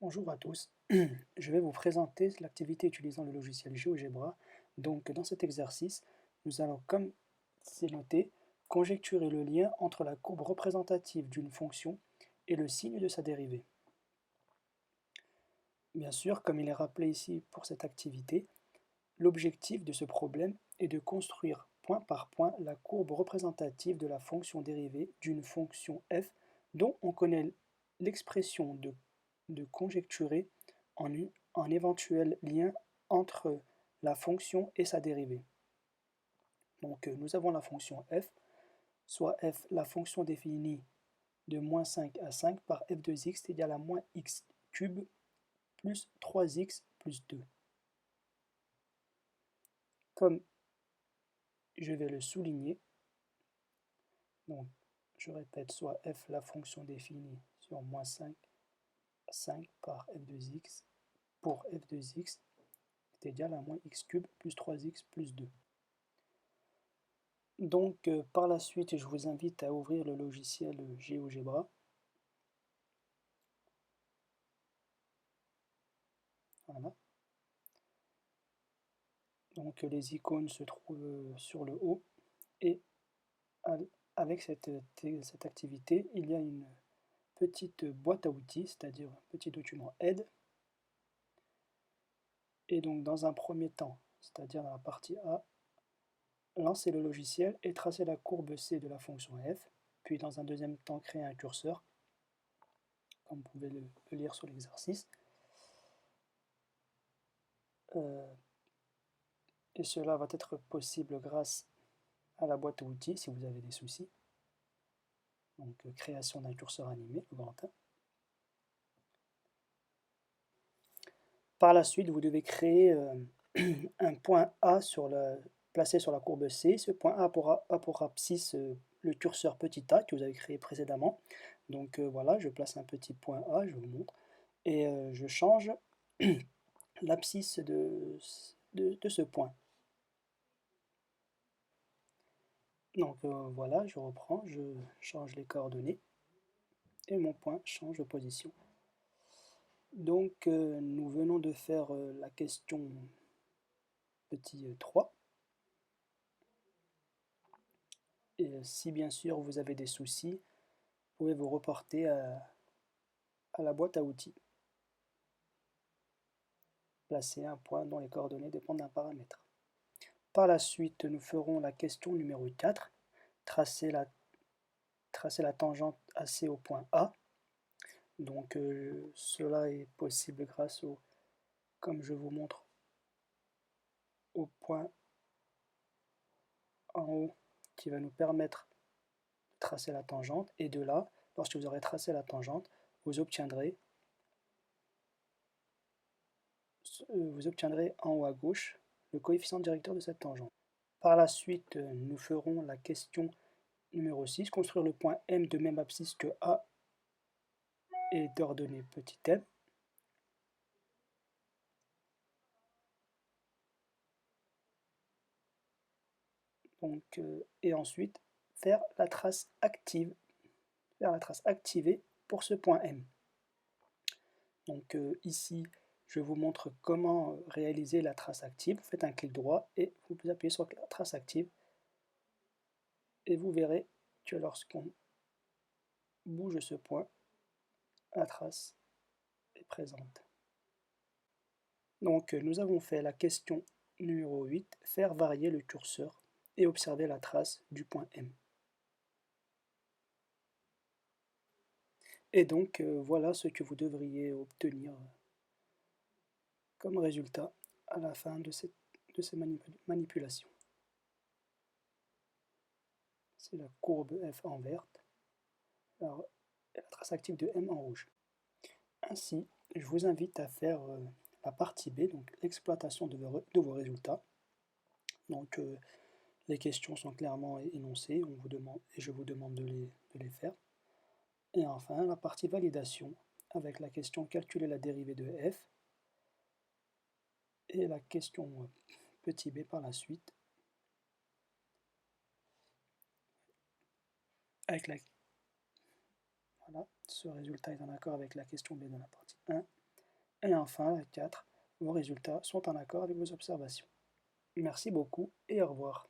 Bonjour à tous, je vais vous présenter l'activité utilisant le logiciel GeoGebra. Donc dans cet exercice, nous allons, comme c'est noté, conjecturer le lien entre la courbe représentative d'une fonction et le signe de sa dérivée. Bien sûr, comme il est rappelé ici pour cette activité, l'objectif de ce problème est de construire point par point la courbe représentative de la fonction dérivée d'une fonction f dont on connaît l'expression de conjecturer en éventuel lien entre la fonction et sa dérivée. Donc nous avons la fonction f, soit f, la fonction définie de moins 5 à 5 par f de x égale à moins x cube plus 3x plus 2. Comme je vais le souligner, donc je répète, soit f, la fonction définie sur moins 5 à 5 par f de x pour f de x est égal à moins x cube plus 3x plus 2. Donc par la suite, je vous invite à ouvrir le logiciel GeoGebra. Voilà. Donc les icônes se trouvent sur le haut et avec cette activité, il y a une petite boîte à outils, c'est-à-dire un petit document aide. Et donc dans un premier temps, c'est-à-dire dans la partie A, lancer le logiciel et tracer la courbe C de la fonction f, puis dans un deuxième temps créer un curseur, comme vous pouvez le lire sur l'exercice. Et cela va être possible grâce à la boîte à outils si vous avez des soucis. Donc création d'un curseur animé, le grand 1. Par la suite, vous devez créer un point A placé sur la courbe C. Ce point A a pour abscisse le curseur petit a que vous avez créé précédemment. Donc voilà, je place un petit point A, je vous montre, et je change l'abscisse de ce point. Donc voilà, je reprends, je change les coordonnées, et mon point change de position. Donc nous venons de faire la question petit 3. Et si bien sûr vous avez des soucis, vous pouvez vous reporter à la boîte à outils. Placer un point dont les coordonnées dépendent d'un paramètre. Par la suite, nous ferons la question numéro 4. Tracer la tangente AC au point A. Donc cela est possible grâce au, comme je vous montre, au point en haut qui va nous permettre de tracer la tangente. Et de là, lorsque vous aurez tracé la tangente, vous obtiendrez en haut à gauche le coefficient directeur de cette tangente. Par la suite, nous ferons la question numéro 6, construire le point M de même abscisse que A et d'ordonnée petit m. Donc, et ensuite faire la trace activée pour ce point M. Donc ici, je vous montre comment réaliser la trace active. Vous faites un clic droit et vous appuyez sur la trace active. Et vous verrez que lorsqu'on bouge ce point, la trace est présente. Donc nous avons fait la question numéro 8, faire varier le curseur et observer la trace du point M. Et donc voilà ce que vous devriez obtenir comme résultat à la fin de ces manipulations. C'est la courbe F en verte, et la trace active de M en rouge. Ainsi, je vous invite à faire la partie B, donc l'exploitation de vos résultats. Donc les questions sont clairement énoncées, on vous demande, et je vous demande de les faire. Et enfin, la partie validation, avec la question calculer la dérivée de f, et la question petit b par la suite, avec voilà, ce résultat est en accord avec la question b de la partie 1. Et enfin, la 4, vos résultats sont en accord avec vos observations. Merci beaucoup et au revoir.